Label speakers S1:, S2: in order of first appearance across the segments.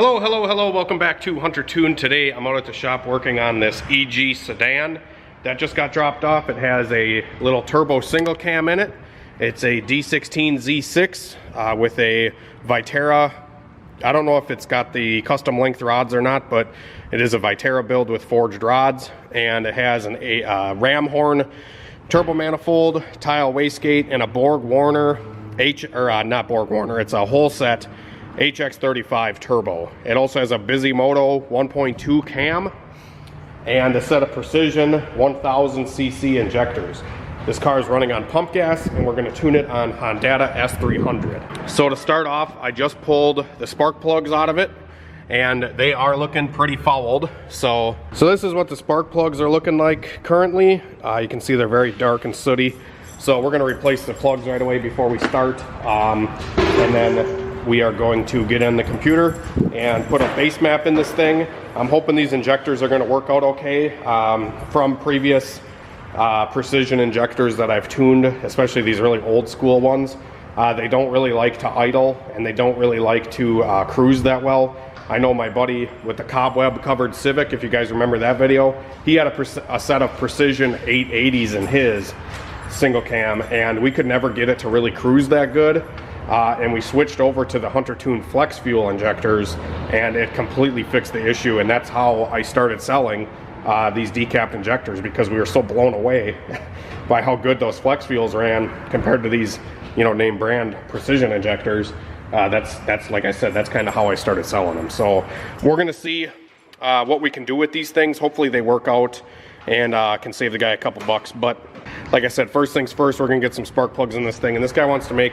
S1: Hello, welcome back to Hunter Tune. Today I'm out at the shop working on this EG sedan that just got dropped off. It has a little turbo single cam in it. It's a D16Z6 with a Vitera. I don't know if it's got the custom length rods or not, but it is a Vitera build with forged rods, and it has a ram horn, turbo manifold, tile wastegate, and a Borg Warner not Borg Warner, it's a whole set HX35 turbo. It also has a Bisimoto 1.2 cam and a set of precision 1000cc injectors. This car is running on pump gas, and we're going to tune it on Honda S300. So to start off, I just pulled the spark plugs out of it, and they are looking pretty fouled. So this is what the spark plugs are looking like currently. You can see they're very dark and sooty. So we're going to replace the plugs right away before we start, and then we are going to get in the computer and put a base map in this thing. I'm hoping these injectors are going to work out okay. From previous precision injectors that I've tuned, especially these really old school ones, they don't really like to idle, and they don't really like to cruise that well. I know my buddy with the cobweb covered Civic, if you guys remember that video, he had a set of precision 880s in his single cam, and we could never get it to really cruise that good. And we switched over to the Hunter Tune Flex Fuel injectors, and it completely fixed the issue. And that's how I started selling these decapped injectors, because we were so blown away by how good those Flex Fuels ran compared to these, name brand precision injectors. That's like I said, that's kind of how I started selling them. So we're gonna see what we can do with these things. Hopefully they work out and can save the guy a couple bucks. But like I said, first things first, we're gonna get some spark plugs in this thing, and this guy wants to make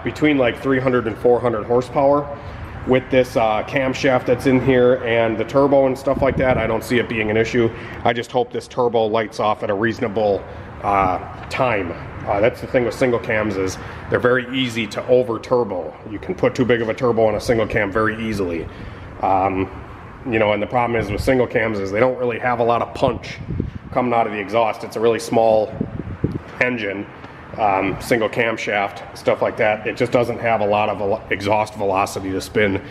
S1: between like 300 and 400 horsepower with this camshaft that's in here and the turbo and stuff like that. I don't see it being an issue. I just hope this turbo lights off at a reasonable time. That's the thing with single cams, is they're very easy to over turbo. You can put too big of a turbo on a single cam very easily. And the problem is with single cams is they don't really have a lot of punch coming out of the exhaust. It's a really small engine. Single camshaft, stuff like that. It just doesn't have a lot of exhaust velocity to spin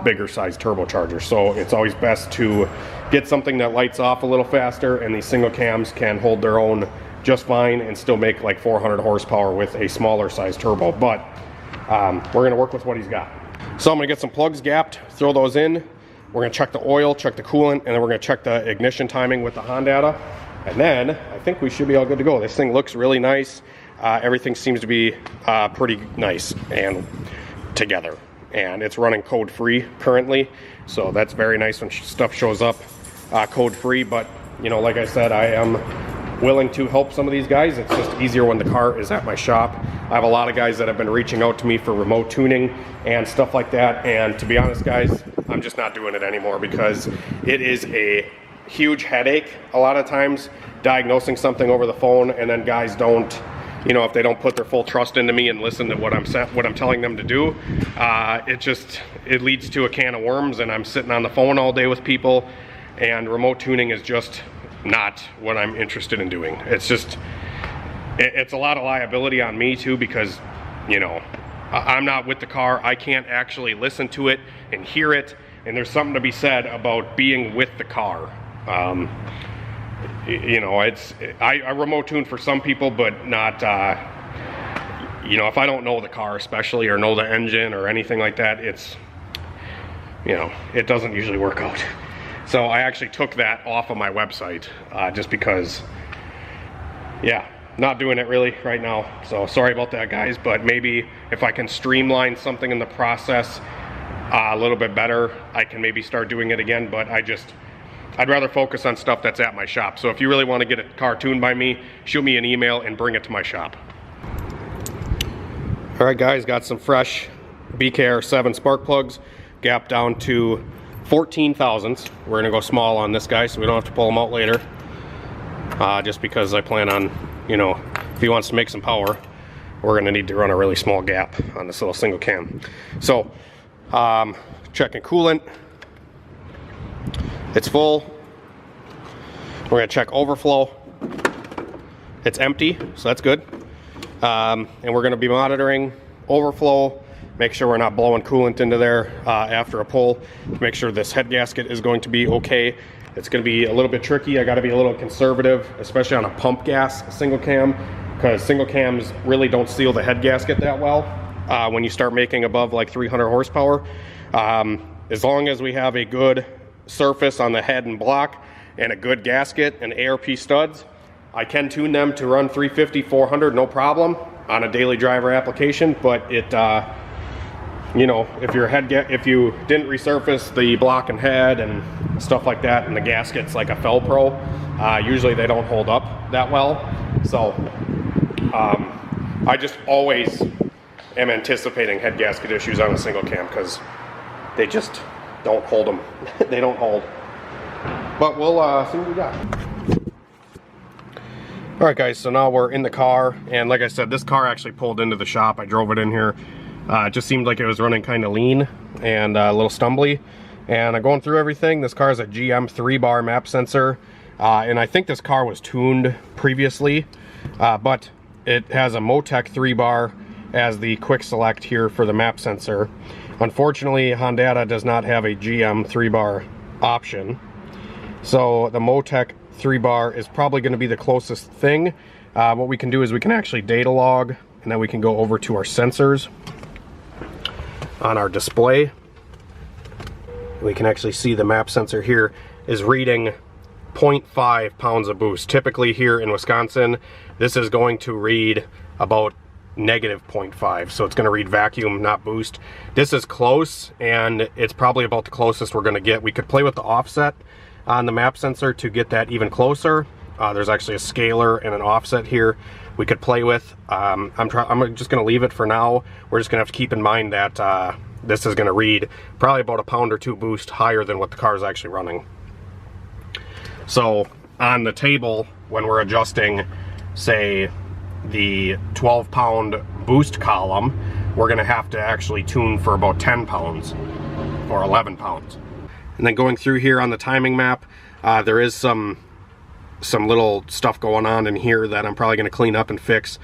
S1: bigger size turbochargers. So it's always best to get something that lights off a little faster, and these single cams can hold their own just fine and still make like 400 horsepower with a smaller size turbo. But we're going to work with what he's got. So I'm going to get some plugs gapped, throw those in. We're going to check the oil, check the coolant, and then we're going to check the ignition timing with the Honda. And then I think we should be all good to go. This thing looks really nice. Everything seems to be pretty nice and together, and it's running code free currently, so that's very nice when stuff shows up code free. But like I said, I am willing to help some of these guys. It's just easier when the car is at my shop. I have a lot of guys that have been reaching out to me for remote tuning and stuff like that, and to be honest guys, I'm just not doing it anymore, because it is a huge headache a lot of times diagnosing something over the phone, and then guys don't, if they don't put their full trust into me and listen to what I'm telling them to do, it leads to a can of worms, and I'm sitting on the phone all day with people, and remote tuning is just not what I'm interested in doing. It's a lot of liability on me too, because I'm not with the car. I can't actually listen to it and hear it, and there's something to be said about being with the car. I remote tune for some people, but not, if I don't know the car especially, or know the engine or anything like that, it doesn't usually work out. So I actually took that off of my website, just because, not doing it really right now. So sorry about that guys, but maybe if I can streamline something in the process a little bit better, I can maybe start doing it again. But I'd rather focus on stuff that's at my shop. So if you really want to get a car tuned by me, shoot me an email and bring it to my shop. All right guys, got some fresh BKR7 spark plugs, gapped down to 14 thousandths. We're gonna go small on this guy so we don't have to pull them out later. Just because I plan on, if he wants to make some power, we're gonna need to run a really small gap on this little single cam. So, checking coolant. It's full. We're gonna check overflow. It's empty, so that's good. And we're gonna be monitoring overflow make sure we're not blowing coolant into there after a pull, to make sure this head gasket is going to be okay. It's going to be a little bit tricky. I got to be a little conservative, especially on a pump gas single cam, because single cams really don't seal the head gasket that well when you start making above like 300 horsepower. As long as we have a good surface on the head and block and a good gasket and ARP studs, I can tune them to run 350, 400, no problem on a daily driver application. But it, you know, if if you didn't resurface the block and head and stuff like that, and the gasket's like a Fel-Pro, usually they don't hold up that well. So I just always am anticipating head gasket issues on a single cam, because they just don't hold them. They don't hold. But we'll see what we got. Alright guys, so now we're in the car, and like I said, this car actually pulled into the shop. I drove it in here. It just seemed like it was running kind of lean and a little stumbly. And I'm going through everything. This car is a GM 3-bar map sensor. And I think this car was tuned previously, but it has a Motec 3-bar as the quick select here for the map sensor. Unfortunately, Honda does not have a GM 3-bar option. So the Motec 3-bar is probably going to be the closest thing. What we can do is we can actually data log, and then we can go over to our sensors on our display. We can actually see the map sensor here is reading 0.5 pounds of boost. Typically here in Wisconsin, this is going to read about negative 0.5, so it's going to read vacuum, not boost. This is close, and it's probably about the closest we're going to get. We could play with the offset on the map sensor to get that even closer. There's actually a scaler and an offset here we could play with. I'm just going to leave it for now. We're just going to have to keep in mind that this is going to read probably about a pound or two boost higher than what the car is actually running. So on the table, when we're adjusting, say, the 12-pound boost column, we're going to have to actually tune for about 10 pounds or 11 pounds. And then going through here on the timing map, there is some little stuff going on in here that I'm probably going to clean up and fix.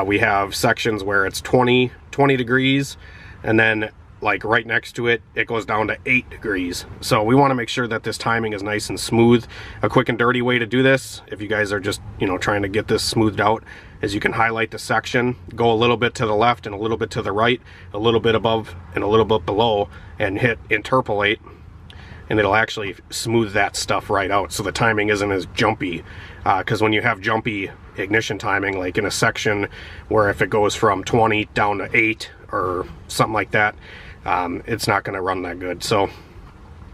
S1: We have sections where it's 20 degrees, and then like right next to it, it goes down to 8 degrees. So we want to make sure that this timing is nice and smooth. A quick and dirty way to do this, if you guys are just, you know, trying to get this smoothed out, is you can highlight the section, go a little bit to the left and a little bit to the right, a little bit above and a little bit below, and hit interpolate, and it'll actually smooth that stuff right out, so the timing isn't as jumpy. Because when you have jumpy ignition timing, like in a section where if it goes from 20 down to 8 or something like that, it's not going to run that good. So I'm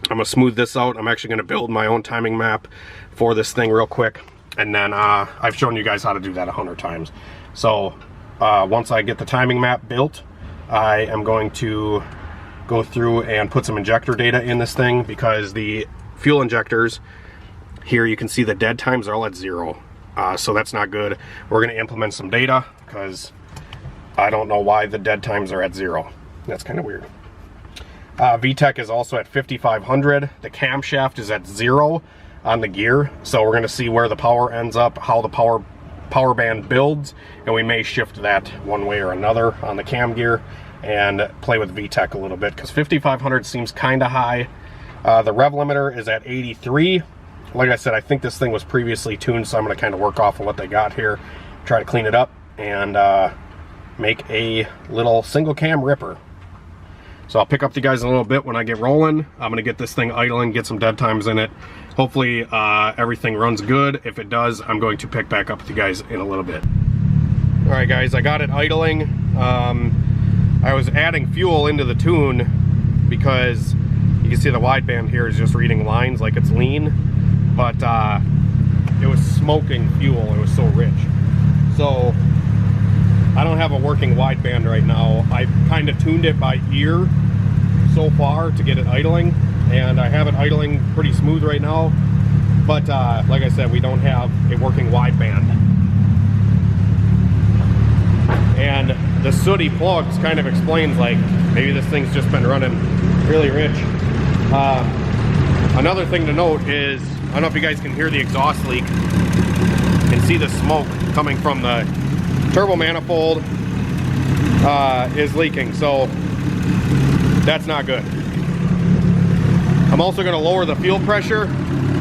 S1: going to smooth this out. I'm actually going to build my own timing map for this thing real quick, and then I've shown you guys how to do that 100 times. So once I get the timing map built, I am going to go through and put some injector data in this thing, because the fuel injectors here, you can see the dead times are all at 0. So that's not good. We're going to implement some data, because I don't know why the dead times are at 0. That's kind of weird. VTEC is also at 5500. The camshaft is at 0 on the gear, so we're going to see where the power ends up, how the power band builds, and we may shift that one way or another on the cam gear and play with VTEC a little bit, because 5500 seems kind of high. The rev limiter is at 83. Like I said, I think this thing was previously tuned, so I'm going to kind of work off of what they got here, try to clean it up, and make a little single cam ripper. So I'll pick up you guys in a little bit when I get rolling. I'm going to get this thing idling, get some dead times in it. Hopefully everything runs good. If it does, I'm going to pick back up with you guys in a little bit. Alright guys, I got it idling. I was adding fuel into the tune because you can see the wideband here is just reading lines like it's lean, but it was smoking fuel. It was so rich. So I don't have a working wideband right now. I kind of tuned it by ear so far to get it idling, and I have it idling pretty smooth right now, but like I said, we don't have a working wideband. And the sooty plugs kind of explains, like, maybe this thing's just been running really rich. Another thing to note is, I don't know if you guys can hear the exhaust leak. You can see the smoke coming from the turbo manifold is leaking. So That's not good. I'm also going to lower the fuel pressure.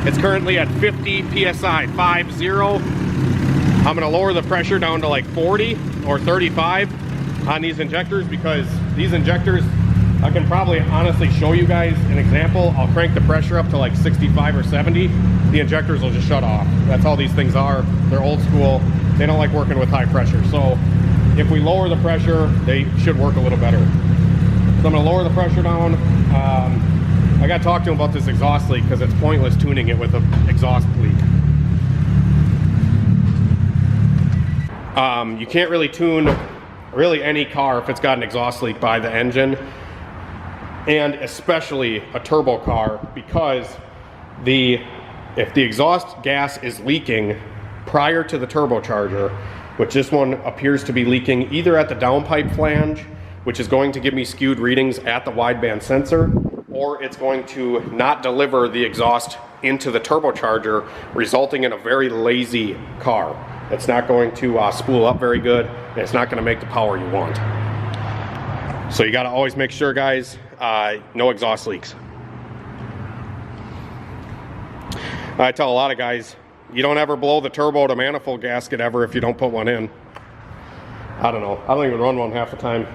S1: It's currently at 50 psi, 50. I'm going to lower the pressure down to like 40 or 35 on these injectors, because these injectors, I can probably honestly show you guys an example. I'll crank the pressure up to like 65 or 70. The injectors will just shut off. That's how these things are. They're old school. They don't like working with high pressure. So if we lower the pressure, they should work a little better. So I'm going to lower the pressure down. I got to talk to him about this exhaust leak, because it's pointless tuning it with an exhaust leak. You can't really tune really any car if it's got an exhaust leak by the engine, and especially a turbo car, because if the exhaust gas is leaking prior to the turbocharger, which this one appears to be leaking either at the downpipe flange, which is going to give me skewed readings at the wideband sensor, or it's going to not deliver the exhaust into the turbocharger, resulting in a very lazy car. It's not going to spool up very good, and it's not going to make the power you want. So you got to always make sure, guys, no exhaust leaks. I tell a lot of guys, you don't ever blow the turbo to manifold gasket ever if you don't put one in. I don't know. I don't even run one half the time.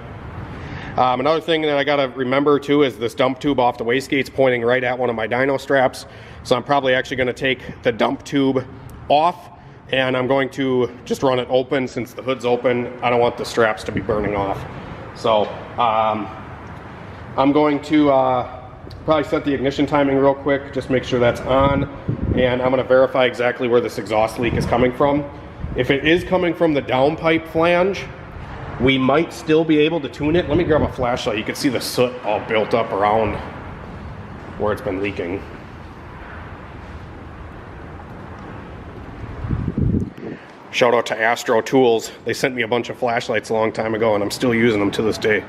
S1: Another thing that I got to remember too is this dump tube off the wastegate's pointing right at one of my dyno straps. So I'm probably actually going to take the dump tube off, and I'm going to just run it open since the hood's open. I don't want the straps to be burning off. So I'm going to probably set the ignition timing real quick, just make sure that's on, and I'm going to verify exactly where this exhaust leak is coming from. If it is coming from the downpipe flange, we might still be able to tune it. Let me grab a flashlight. You can see the soot all built up around where it's been leaking. Shout out to Astro Tools. They sent me a bunch of flashlights a long time ago, and I'm still using them to this day.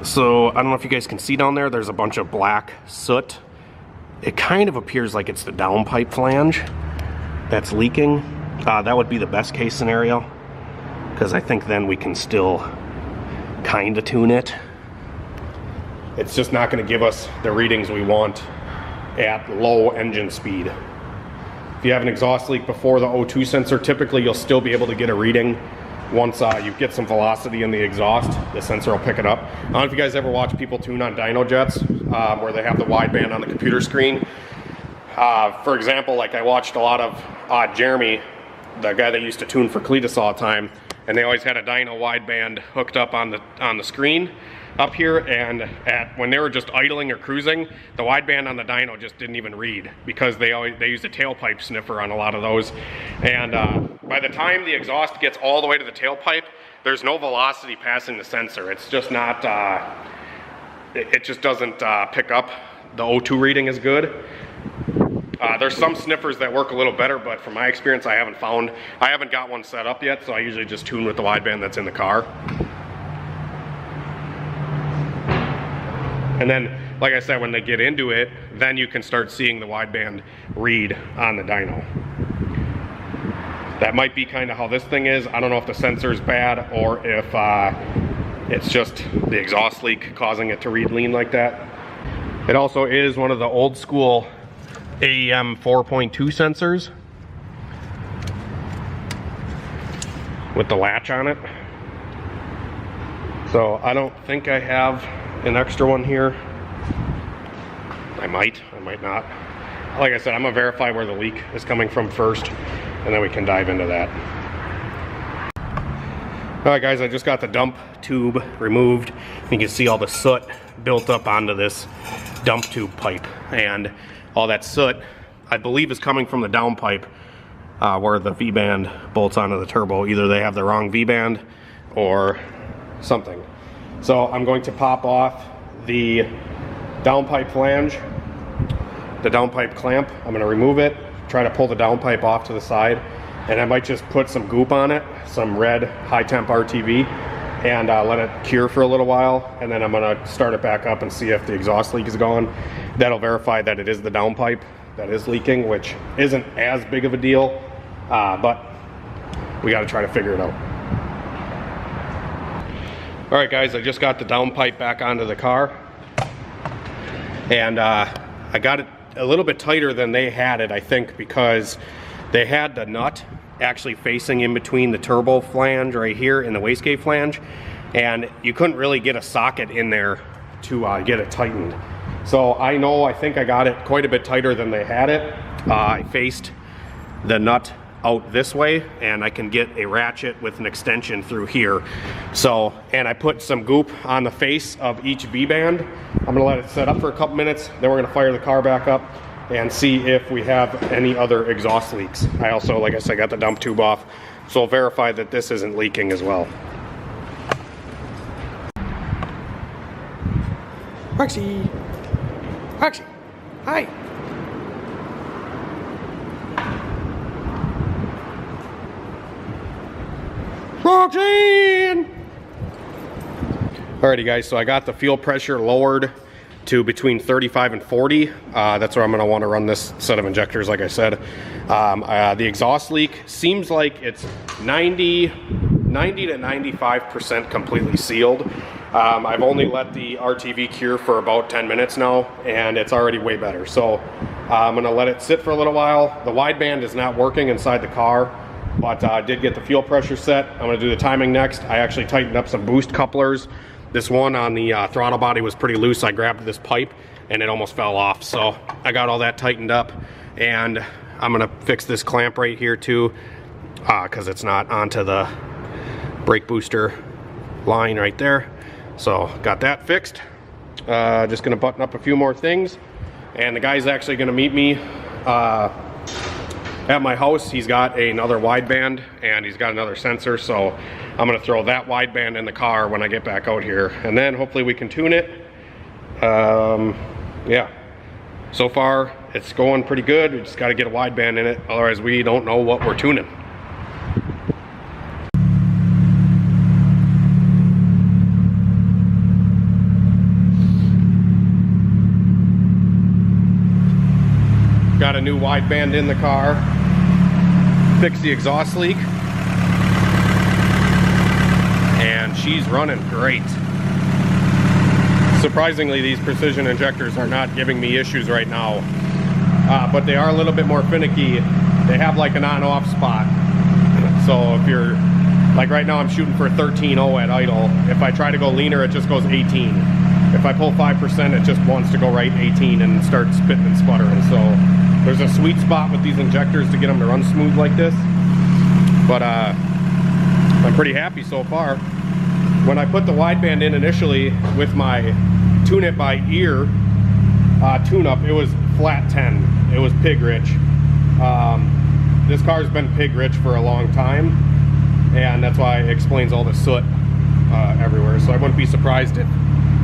S1: So I don't know if you guys can see down there, there's a bunch of black soot. It kind of appears like it's the downpipe flange that's leaking. That would be the best case scenario, because I think then we can still kind of tune it. It's just not going to give us the readings we want at low engine speed. If you have an exhaust leak before the O2 sensor, typically you'll still be able to get a reading. Once you get some velocity in the exhaust, the sensor will pick it up. I don't know if you guys ever watch people tune on dyno jets, where they have the wideband on the computer screen. For example, like I watched a lot of Jeremy, the guy that used to tune for Cletus all the time, and they always had a dyno wideband hooked up on the screen up here, and when they were just idling or cruising, the wideband on the dyno just didn't even read, because they used a tailpipe sniffer on a lot of those. And by the time the exhaust gets all the way to the tailpipe, there's no velocity passing the sensor. It's just not, it just doesn't pick up the O2 reading as good. There's some sniffers that work a little better, but from my experience, I haven't got one set up yet, so I usually just tune with the wideband that's in the car. And then, like I said, when they get into it, then you can start seeing the wideband read on the dyno. That might be kind of how this thing is. I don't know if the sensor is bad or if it's just the exhaust leak causing it to read lean like that. It also is one of the old school AEM 4.2 sensors with the latch on it. So I don't think I have an extra one here. I might not. Like I said, I'm gonna verify where the leak is coming from first, and then we can dive into that. All right, guys, I just got the dump tube removed. You can see all the soot built up onto this dump tube pipe, and all that soot, I believe, is coming from the downpipe where the V-band bolts onto the turbo. Either they have the wrong V-band or something. So I'm going to pop off the downpipe flange, the downpipe clamp. I'm going to remove it, try to pull the downpipe off to the side, and I might just put some goop on it, some red high temp RTV, and let it cure for a little while, and then I'm going to start it back up and see if the exhaust leak is gone. That'll verify that it is the downpipe that is leaking, which isn't as big of a deal, but we got to try to figure it out. All right, guys, I just got the downpipe back onto the car, and I got it a little bit tighter than they had it, I think, because they had the nut actually facing in between the turbo flange right here and the wastegate flange, and you couldn't really get a socket in there to get it tightened. So I think I got it quite a bit tighter than they had it. I faced the nut out this way, and I can get a ratchet with an extension through here. So, and I put some goop on the face of each V-band. I'm gonna let it set up for a couple minutes, then we're gonna fire the car back up and see if we have any other exhaust leaks. I also, like I said, got the dump tube off, so I'll verify that this isn't leaking as well. Roxy! Roxy! Hi! Roxanne! Alrighty, guys, so I got the fuel pressure lowered to between 35 and 40. That's where I'm gonna wanna run this set of injectors, like I said. The exhaust leak seems like it's 90 to 95% completely sealed. I've only let the RTV cure for about 10 minutes now, and it's already way better. So I'm gonna let it sit for a little while. The wideband is not working inside the car, but I did get the fuel pressure set. I'm gonna do the timing next. I actually tightened up some boost couplers. This one on the throttle body was pretty loose. I grabbed this pipe and it almost fell off. So I got all that tightened up, and I'm gonna fix this clamp right here too, because it's not onto the brake booster line right there. So got that fixed. Just gonna button up a few more things, and the guy's actually gonna meet me at my house. He's got another wideband and he's got another sensor, so I'm gonna throw that wideband in the car when I get back out here, and then hopefully we can tune it. Yeah, so far it's going pretty good. We just got to get a wideband in it, otherwise we don't know what we're tuning. Got a new wideband in the car, fixed the exhaust leak, and she's running great. Surprisingly, these precision injectors are not giving me issues right now, but they are a little bit more finicky. They have like an on-off spot. So if you're, like right now I'm shooting for 13.0 at idle. If I try to go leaner, it just goes 18. If I pull 5%, it just wants to go right 18 and start spitting and sputtering. So there's a sweet spot with these injectors to get them to run smooth like this. But I'm pretty happy so far. When I put the wideband in initially with my tune it by ear tune-up, it was flat 10. It was pig rich. This car's been pig rich for a long time, and that's why it explains all the soot everywhere. So I wouldn't be surprised if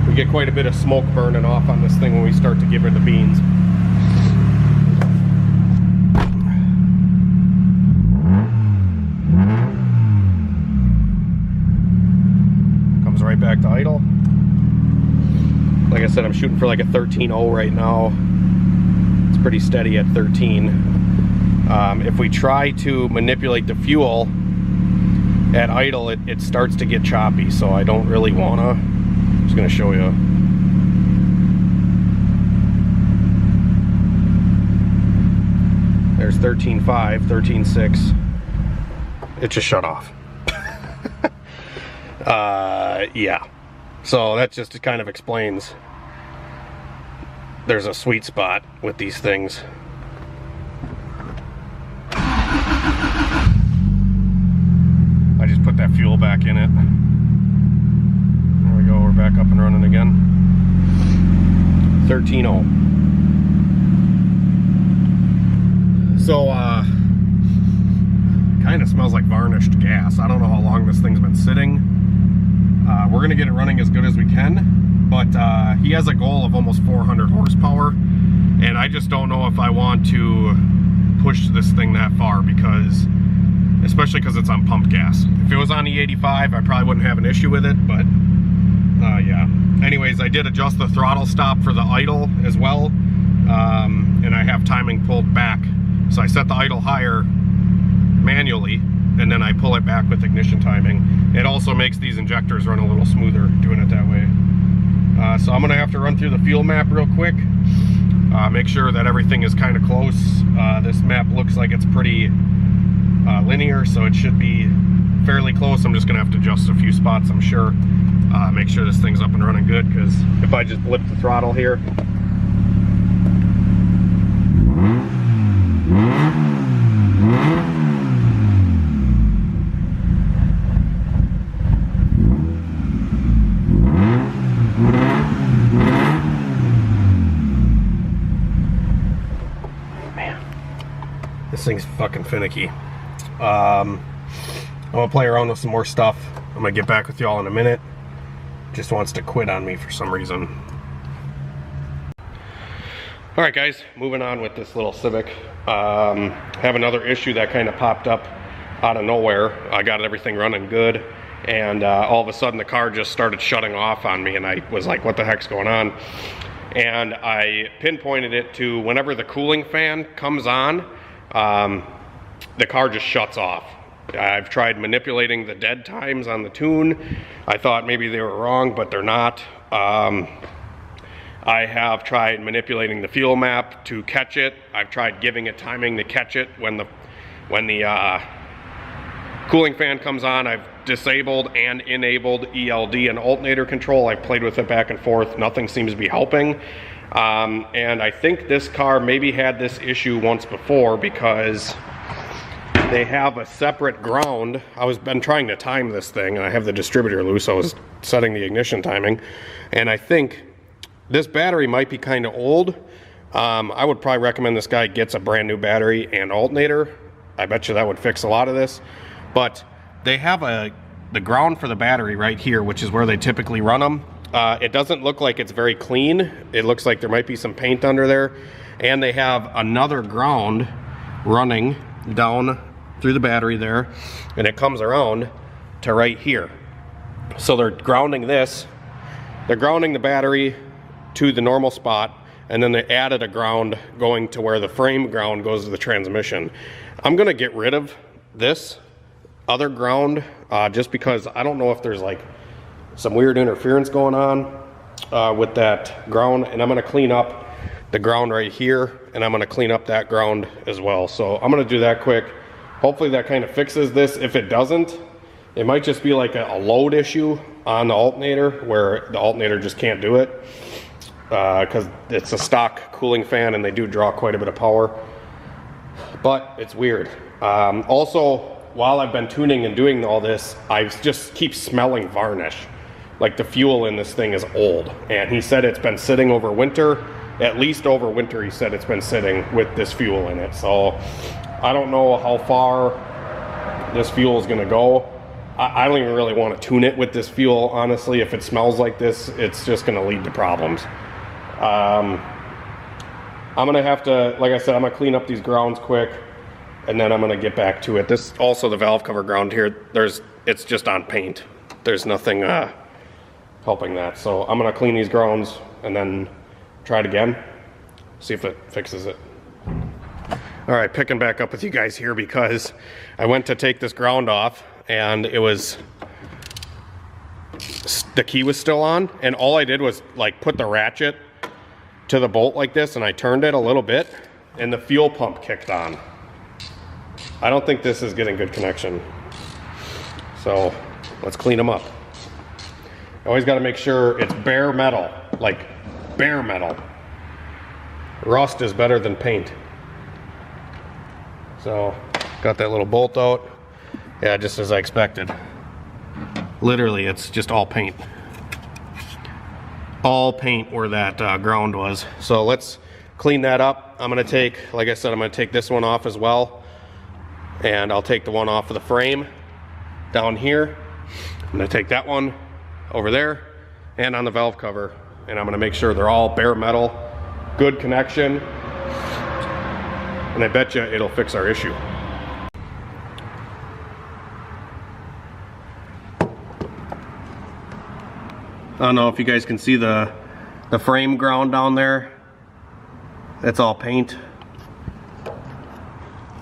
S1: we get quite a bit of smoke burning off on this thing when we start to give her the beans. Right back to idle. Like I said, I'm shooting for like a 13.0 right now. It's pretty steady at 13. If we try to manipulate the fuel at idle, it starts to get choppy, so I don't really wanna. I'm just gonna show you. There's 13.5, 13.6. It just shut off. Yeah, so that just kind of explains there's a sweet spot with these things. I just put that fuel back in it. There we go, we're back up and running again. 13.0. So kind of smells like varnished gas. I don't know how long this thing's been sitting. We're gonna get it running as good as we can, but he has a goal of almost 400 horsepower, and I just don't know if I want to push this thing that far, because especially because it's on pump gas. If it was on E85, I probably wouldn't have an issue with it, but yeah. Anyways, I did adjust the throttle stop for the idle as well, and I have timing pulled back, so I set the idle higher manually, and then I pull it back with ignition timing. It also makes these injectors run a little smoother doing it that way. So I'm gonna have to run through the fuel map real quick, make sure that everything is kind of close. This map looks like it's pretty linear, so it should be fairly close. I'm just gonna have to adjust a few spots, I'm sure. Make sure this thing's up and running good, because if I just blip the throttle here, man, this thing's fucking finicky. I'm gonna play around with some more stuff. I'm gonna get back with y'all in a minute. Just wants to quit on me for some reason. All right, guys, moving on with this little Civic. Have another issue that kind of popped up out of nowhere. I got everything running good, and all of a sudden the car just started shutting off on me, and I was like, what the heck's going on? And I pinpointed it to whenever the cooling fan comes on, the car just shuts off. I've tried manipulating the dead times on the tune. I thought maybe they were wrong, but they're not. I have tried manipulating the fuel map to catch it. I've tried giving it timing to catch it when the cooling fan comes on. I've disabled and enabled ELD and alternator control. I've played with it back and forth. Nothing seems to be helping. And I think this car maybe had this issue once before, because they have a separate ground. Been trying to time this thing, and I have the distributor loose, so I was setting the ignition timing, and I think this battery might be kind of old. I would probably recommend this guy gets a brand new battery and alternator. I bet you that would fix a lot of this. But they have the ground for the battery right here, which is where they typically run them. It doesn't look like it's very clean. It looks like there might be some paint under there. And they have another ground running down through the battery there, and it comes around to right here. So they're grounding this. They're grounding the battery to the normal spot, and then they added a ground going to where the frame ground goes to the transmission. I'm gonna get rid of this other ground just because I don't know if there's like some weird interference going on with that ground, and I'm gonna clean up the ground right here, and I'm gonna clean up that ground as well. So I'm gonna do that quick. Hopefully that kind of fixes this. If it doesn't, it might just be like a load issue on the alternator, where the alternator just can't do it, because it's a stock cooling fan and they do draw quite a bit of power. But it's weird. Also, while I've been tuning and doing all this, I just keep smelling varnish. Like the fuel in this thing is old, and he said it's been sitting over winter. At least over winter, he said it's been sitting with this fuel in it. So I don't know how far this fuel is going to go. I don't even really want to tune it with this fuel, honestly. If it smells like this, it's just going to lead to problems. I'm going to have to, like I said, I'm going to clean up these grounds quick, and then I'm going to get back to it. This also, the valve cover ground here, it's just on paint. There's nothing helping that. So I'm going to clean these grounds and then try it again, see if it fixes it. All right, picking back up with you guys here, because I went to take this ground off, and the key was still on, and all I did was like put the ratchet to the bolt like this, and I turned it a little bit, and the fuel pump kicked on. I don't think this is getting good connection. So let's clean them up. Always got to make sure it's bare metal, like bare metal. Rust is better than paint. So got that little bolt out. Yeah, just as I expected. Literally, it's just all paint. All paint where that ground was. So let's clean that up. I'm gonna take, like I said, I'm gonna take this one off as well. And I'll take the one off of the frame down here. I'm gonna take that one over there and on the valve cover. And I'm gonna make sure they're all bare metal, good connection. And I bet you it'll fix our issue. I don't know if you guys can see the frame ground down there. It's all paint.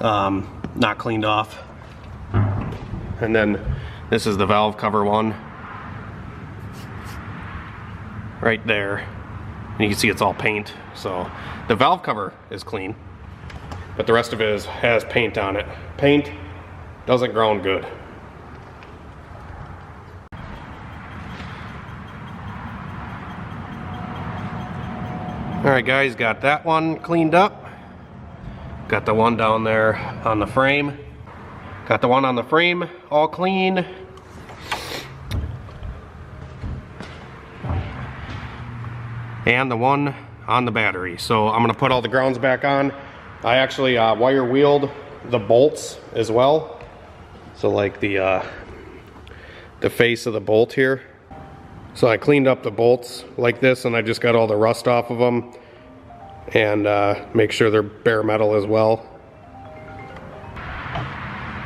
S1: Not cleaned off. And then this is the valve cover one. Right there. And you can see it's all paint. So the valve cover is clean, but the rest of it has paint on it. Paint doesn't ground good. Alright guys, got that one cleaned up. Got the one down there on the frame. Got the one on the frame all clean. And the one on the battery. So I'm gonna put all the grounds back on. I actually wire wheeled the bolts as well. So like the face of the bolt here. So I cleaned up the bolts like this, and I just got all the rust off of them, and make sure they're bare metal as well.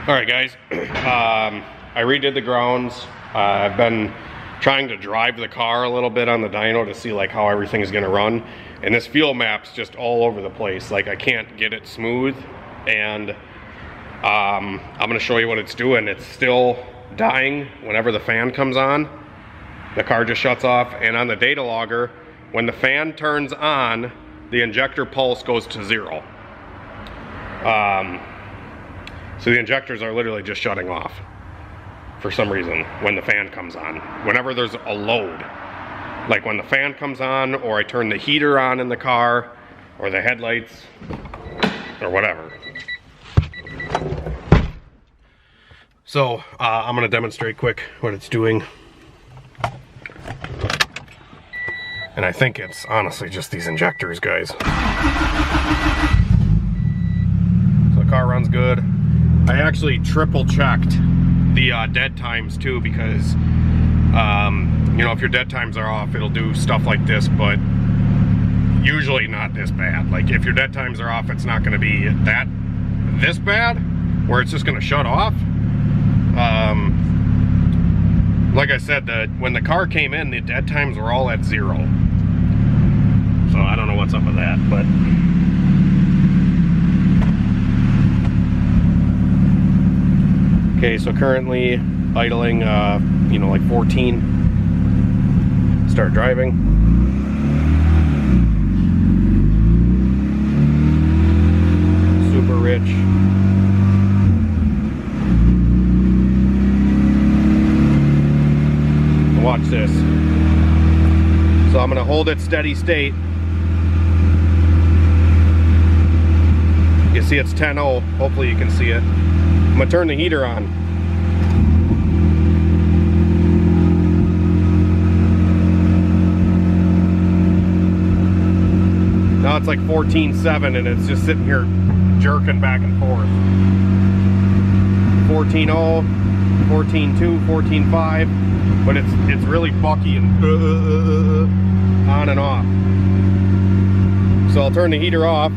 S1: Alright guys, I redid the grounds. I've been trying to drive the car a little bit on the dyno to see like how everything's gonna run, and this fuel map's just all over the place. Like I can't get it smooth, and I'm gonna show you what it's doing. It's still dying whenever the fan comes on. The car just shuts off, and on the data logger, when the fan turns on, the injector pulse goes to 0. So the injectors are literally just shutting off for some reason when the fan comes on. Whenever there's a load, like when the fan comes on, or I turn the heater on in the car, or the headlights, or whatever. So I'm gonna demonstrate quick what it's doing. And I think it's honestly just these injectors, guys. So the car runs good. I actually triple checked the dead times too, because you know, if your dead times are off, it'll do stuff like this, but usually not this bad. Like if your dead times are off, it's not gonna be this bad, where it's just gonna shut off. Like I said, when the car came in, the dead times were all at 0. So I don't know what's up with that, but okay, so currently idling you know, like 14. Start driving. Super rich. Watch this. So I'm gonna hold it steady state. You see it's 10-0. Hopefully you can see it. I'm gonna turn the heater on. Now it's like 14.7, and it's just sitting here jerking back and forth. 14.0, 14.2, 14.5. But it's really bucky and on and off. So I'll turn the heater off.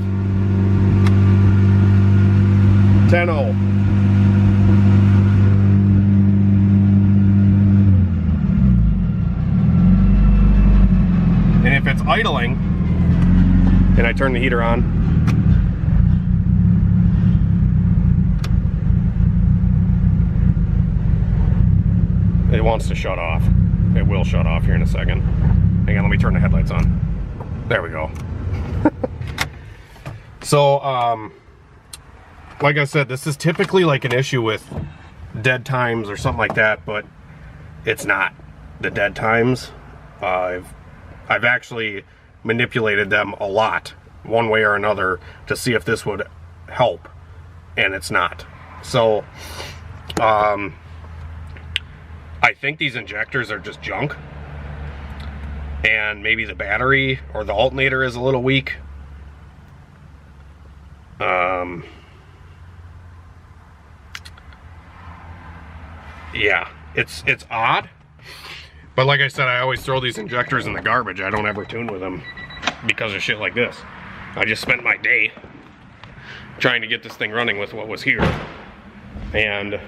S1: 10-0. And if it's idling and I turn the heater on, it wants to shut off. It will shut off here in a second. Hang on, let me turn the headlights on. There we go. So, like I said, this is typically like an issue with dead times or something like that, but it's not the dead times. I've actually manipulated them a lot, one way or another, to see if this would help, and it's not. So, I think these injectors are just junk, and maybe the battery or the alternator is a little weak. Yeah, it's odd, but like I said, I always throw these injectors in the garbage. I don't ever tune with them because of shit like this. I just spent my day trying to get this thing running with what was here, and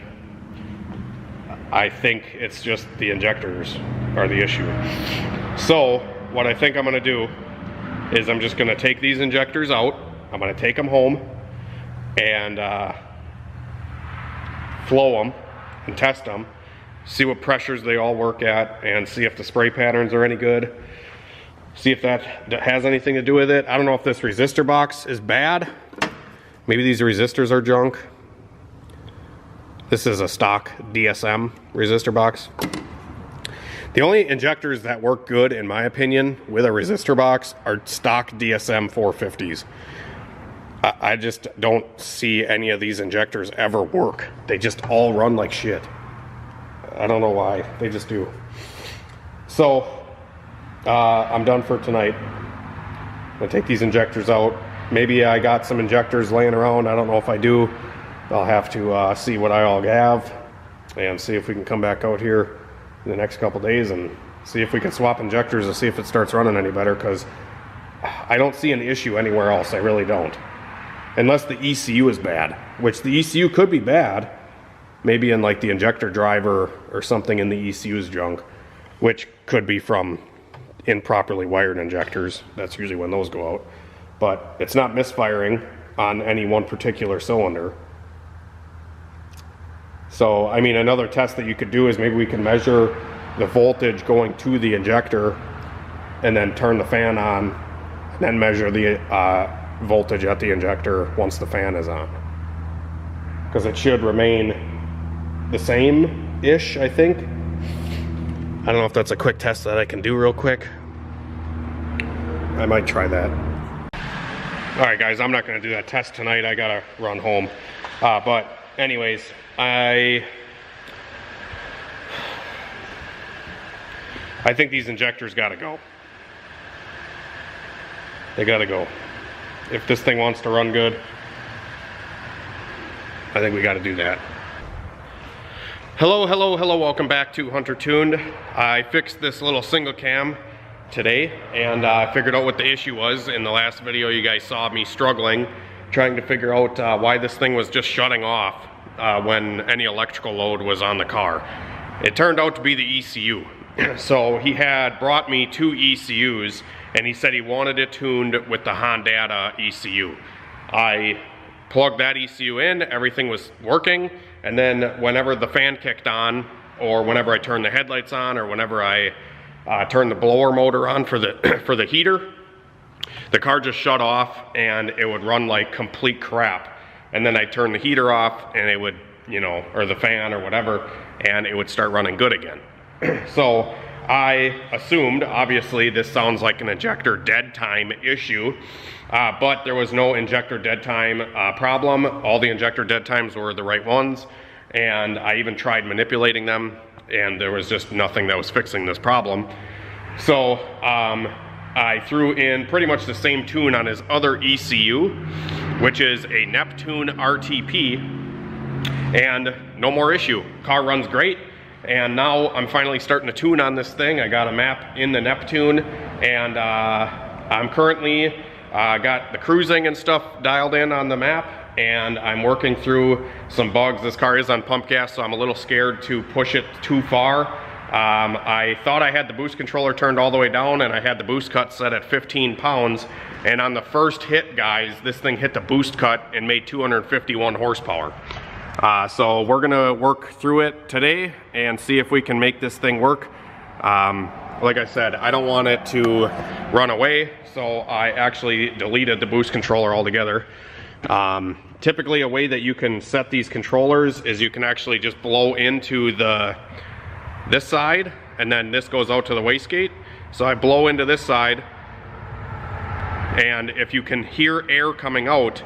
S1: I think it's just the injectors are the issue. So what I think I'm gonna do is I'm just gonna take these injectors out. I'm gonna take them home and flow them and test them, see what pressures they all work at, and see if the spray patterns are any good. See if that has anything to do with it. I don't know if this resistor box is bad. Maybe these resistors are junk. This is a stock DSM resistor box. The only injectors that work good, in my opinion, with a resistor box are stock DSM 450s. I just don't see any of these injectors ever work. They just all run like shit. I don't know why. They just do. So, I'm done for tonight. I'm gonna take these injectors out. Maybe I got some injectors laying around. I don't know if I do. I'll have to see what I all have and see if we can come back out here in the next couple days and see if we can swap injectors and see if it starts running any better, because I don't see an issue anywhere else. I really don't. Unless the ECU is bad, which the ECU could be bad. Maybe in like the injector driver or something in the ECU's junk, which could be from improperly wired injectors. That's usually when those go out. But it's not misfiring on any one particular cylinder. So, I mean, another test that you could do is maybe we can measure the voltage going to the injector and then turn the fan on and then measure the voltage at the injector once the fan is on. Because it should remain the same-ish, I think. I don't know if that's a quick test that I can do real quick. I might try that. Alright guys, I'm not going to do that test tonight. I gotta run home. But anyways, I think these injectors gotta go. They gotta go. If this thing wants to run good, I think we gotta do that. Hello, hello, hello, welcome back to Hunter Tuned. I fixed this little single cam today and I figured out what the issue was. In the last video you guys saw me struggling trying to figure out why this thing was just shutting off when any electrical load was on the car. It turned out to be the ECU. So he had brought me 2 ECUs and he said he wanted it tuned with the Honda ECU. I plugged that ECU in, everything was working, and then whenever the fan kicked on, or whenever I turned the headlights on, or whenever I turned the blower motor on for the for the heater, the car just shut off and it would run like complete crap. And then I'd turn the heater off and it would, you know, or the fan or whatever, and it would start running good again. So I assumed, obviously this sounds like an injector dead time issue, but there was no injector dead time problem. All the injector dead times were the right ones, and I even tried manipulating them, and there was just nothing that was fixing this problem. So I threw in pretty much the same tune on his other ECU, which is a Neptune RTP, and no more issue. Car runs great. And now I'm finally starting to tune on this thing. I got a map in the Neptune, and I'm currently got the cruising and stuff dialed in on the map, and I'm working through some bugs. This car is on pump gas, so I'm a little scared to push it too far. I thought I had the boost controller turned all the way down, and I had the boost cut set at 15 pounds, and on the first hit, guys, this thing hit the boost cut and made 251 horsepower. So we're gonna work through it today and see if we can make this thing work. Like I said, I don't want it to run away, so I actually deleted the boost controller altogether. Typically a way that you can set these controllers is you can actually just blow into this side, and then this goes out to the wastegate. So I blow into this side, and if you can hear air coming out,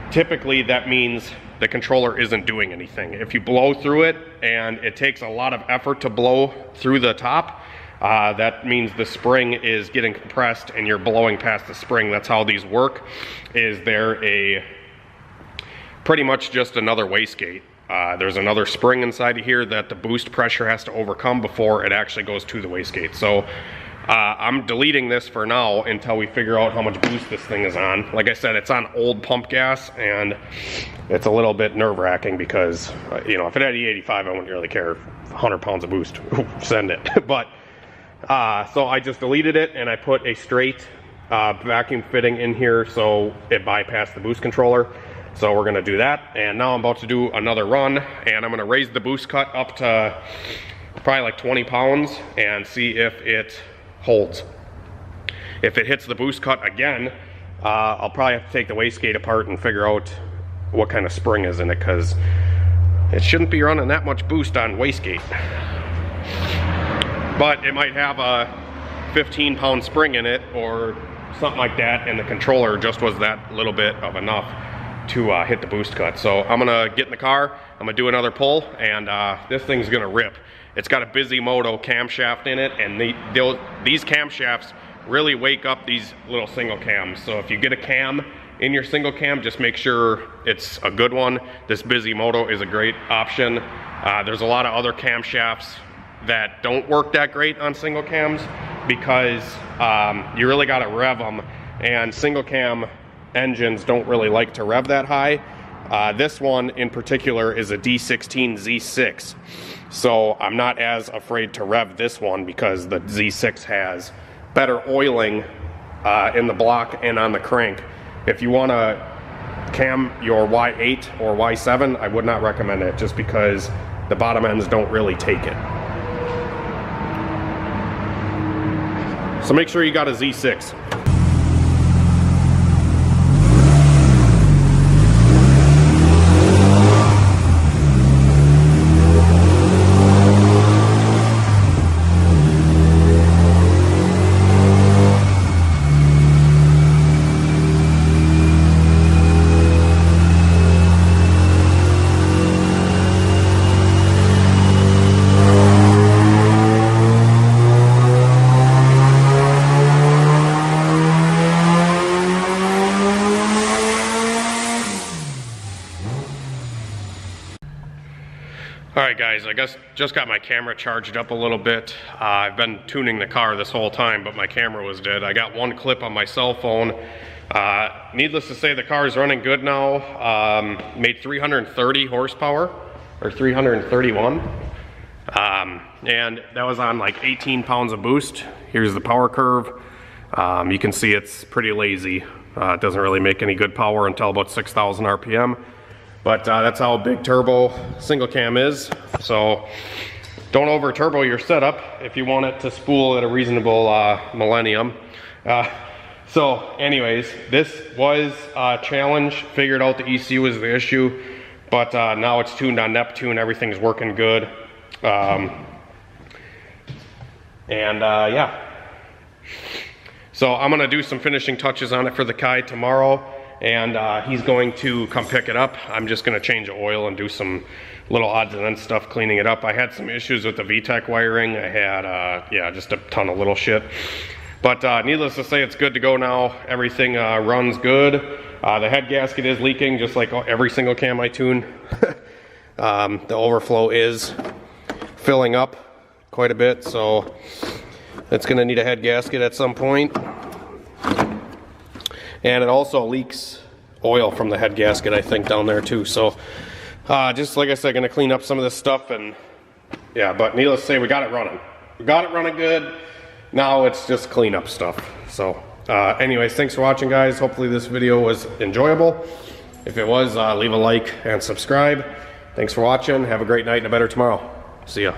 S1: typically that means the controller isn't doing anything. If you blow through it, and it takes a lot of effort to blow through the top, that means the spring is getting compressed and you're blowing past the spring. That's how these work. Is there a pretty much just another wastegate. There's another spring inside of here that the boost pressure has to overcome before it actually goes to the wastegate. So I'm deleting this for now until we figure out how much boost this thing is on. Like I said, it's on old pump gas, and it's a little bit nerve-wracking because, you know, if it had E85, I wouldn't really care. 100 pounds of boost, send it. But, so I just deleted it, and I put a straight vacuum fitting in here so it bypassed the boost controller. So we're gonna do that, and now I'm about to do another run, and I'm gonna raise the boost cut up to probably like 20 pounds and see if it holds. If it hits the boost cut again, I'll probably have to take the wastegate apart and figure out what kind of spring is in it, because it shouldn't be running that much boost on wastegate. But it might have a 15-pound spring in it or something like that, and the controller just was that little bit of enough to hit the boost cut. So I'm gonna get in the car, I'm gonna do another pull, and this thing's gonna rip. It's got a Bisimoto camshaft in it, and these camshafts really wake up these little single cams. So if you get a cam in your single cam, just make sure it's a good one. This Bisimoto is a great option. There's a lot of other camshafts that don't work that great on single cams, because you really got to rev them, and single cam engines don't really like to rev that high. This one in particular is a D16Z6, so I'm not as afraid to rev this one because the Z6 has better oiling in the block and on the crank. If you want to cam your Y8 or Y7, I would not recommend it, just because the bottom ends don't really take it. So make sure you got a Z6. Alright guys, I just got my camera charged up a little bit. I've been tuning the car this whole time, but my camera was dead. I got one clip on my cell phone. Needless to say, the car is running good now. Made 330 horsepower, or 331. And that was on like 18 pounds of boost. Here's the power curve. You can see it's pretty lazy. It doesn't really make any good power until about 6,000 RPM. But that's how big turbo single cam is. So don't over turbo your setup if you want it to spool at a reasonable millennium. So anyways, this was a challenge. Figured out the ECU was the issue, but now it's tuned on Neptune. Everything's working good. Yeah. So I'm gonna do some finishing touches on it for the Kai tomorrow, and he's going to come pick it up. I'm just gonna change the oil and do some little odds and ends stuff cleaning it up. I had some issues with the VTEC wiring. I had, yeah, just a ton of little shit. But needless to say, it's good to go now. Everything runs good. The head gasket is leaking, just like every single cam I tune. The overflow is filling up quite a bit, so it's gonna need a head gasket at some point. And it also leaks oil from the head gasket, I think, down there too. So just like I said, gonna clean up some of this stuff, and yeah, but needless to say, we got it running. We got it running good. Now it's just clean up stuff. So anyways, thanks for watching, guys. Hopefully this video was enjoyable. If it was, leave a like and subscribe. Thanks for watching. Have a great night and a better tomorrow. See ya.